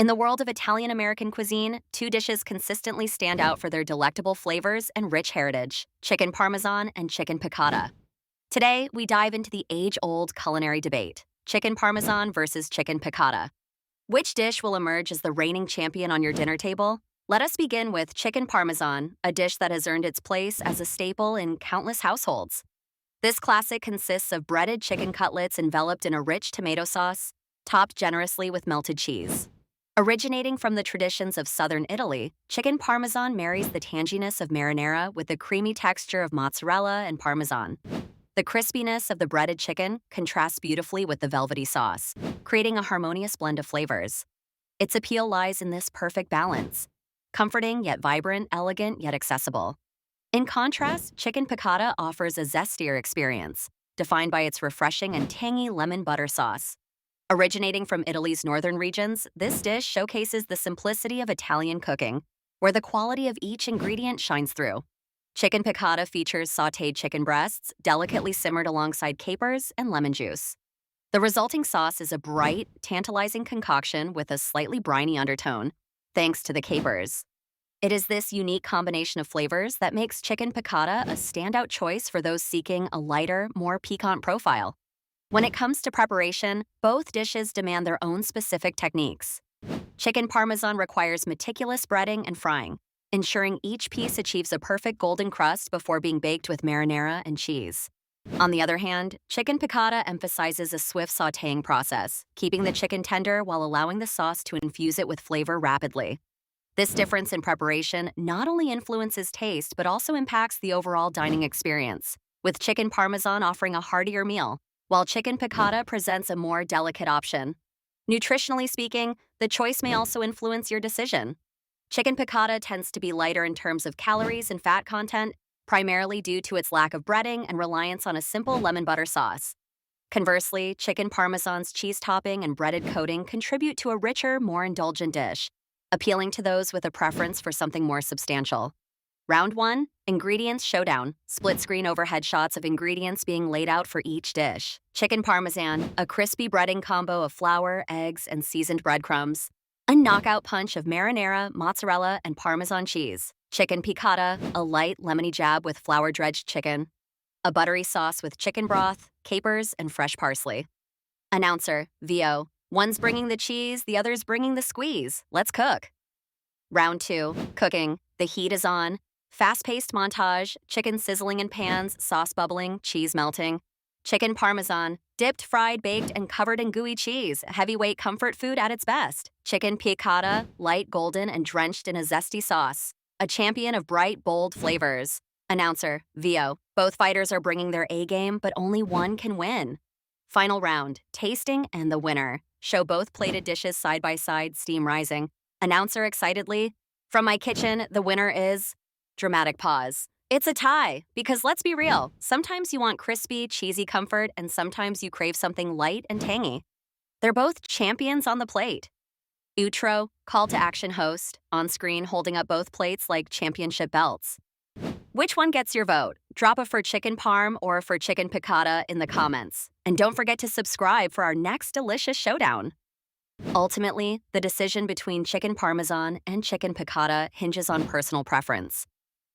In the world of Italian-American cuisine, two dishes consistently stand out for their delectable flavors and rich heritage: chicken parmesan and chicken piccata. Today, we dive into the age-old culinary debate: chicken parmesan versus chicken piccata. Which dish will emerge as the reigning champion on your dinner table? Let us begin with chicken parmesan, a dish that has earned its place as a staple in countless households. This classic consists of breaded chicken cutlets enveloped in a rich tomato sauce, topped generously with melted cheese. Originating from the traditions of southern Italy, chicken parmesan marries the tanginess of marinara with the creamy texture of mozzarella and parmesan. The crispiness of the breaded chicken contrasts beautifully with the velvety sauce, creating a harmonious blend of flavors. Its appeal lies in this perfect balance: comforting yet vibrant, elegant yet accessible. In contrast, chicken piccata offers a zestier experience, defined by its refreshing and tangy lemon butter sauce. Originating from Italy's northern regions, this dish showcases the simplicity of Italian cooking, where the quality of each ingredient shines through. Chicken piccata features sautéed chicken breasts, delicately simmered alongside capers and lemon juice. The resulting sauce is a bright, tantalizing concoction with a slightly briny undertone, thanks to the capers. It is this unique combination of flavors that makes chicken piccata a standout choice for those seeking a lighter, more piquant profile. When it comes to preparation, both dishes demand their own specific techniques. Chicken parmesan requires meticulous breading and frying, ensuring each piece achieves a perfect golden crust before being baked with marinara and cheese. On the other hand, chicken piccata emphasizes a swift sautéing process, keeping the chicken tender while allowing the sauce to infuse it with flavor rapidly. This difference in preparation not only influences taste but also impacts the overall dining experience, with chicken parmesan offering a heartier meal, while chicken piccata presents a more delicate option. Nutritionally speaking, the choice may also influence your decision. Chicken piccata tends to be lighter in terms of calories and fat content, primarily due to its lack of breading and reliance on a simple lemon butter sauce. Conversely, chicken parmesan's cheese topping and breaded coating contribute to a richer, more indulgent dish, appealing to those with a preference for something more substantial. Round 1, Ingredients Showdown. Split screen overhead shots of ingredients being laid out for each dish. Chicken parmesan, a crispy breading combo of flour, eggs, and seasoned breadcrumbs. A knockout punch of marinara, mozzarella, and Parmesan cheese. Chicken piccata, a light, lemony jab with flour-dredged chicken. A buttery sauce with chicken broth, capers, and fresh parsley. Announcer, VO. One's bringing the cheese, the other's bringing the squeeze. Let's cook. Round 2, Cooking. The heat is on. Fast-paced montage, chicken sizzling in pans, sauce bubbling, cheese melting. Chicken parmesan, dipped, fried, baked, and covered in gooey cheese, heavyweight comfort food at its best. Chicken piccata, light, golden, and drenched in a zesty sauce. A champion of bright, bold flavors. Announcer, VO. Both fighters are bringing their A-game, but only one can win. Final round, Tasting and the winner. Show both plated dishes side by side, steam rising. Announcer excitedly, "From my kitchen, the winner is..." Dramatic pause. It's a tie, because let's be real, sometimes you want crispy, cheesy comfort, and sometimes you crave something light and tangy. They're both champions on the plate. Outro, call to action host, on screen holding up both plates like championship belts. Which one gets your vote? Drop a for chicken parm or for chicken piccata in the comments. And don't forget to subscribe for our next delicious showdown. Ultimately, the decision between chicken parmesan and chicken piccata hinges on personal preference.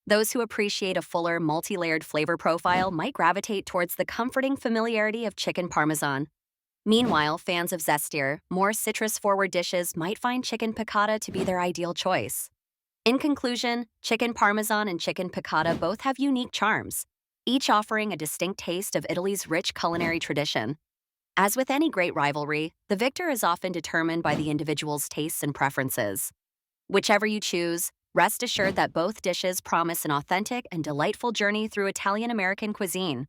Those who appreciate a fuller, multi-layered flavor profile might gravitate towards the comforting familiarity of chicken parmesan. Meanwhile, fans of zestier, more citrus-forward dishes might find chicken piccata to be their ideal choice. In conclusion, chicken parmesan and chicken piccata both have unique charms, each offering a distinct taste of Italy's rich culinary tradition. As with any great rivalry, the victor is often determined by the individual's tastes and preferences. Whichever you choose, rest assured that both dishes promise an authentic and delightful journey through Italian-American cuisine.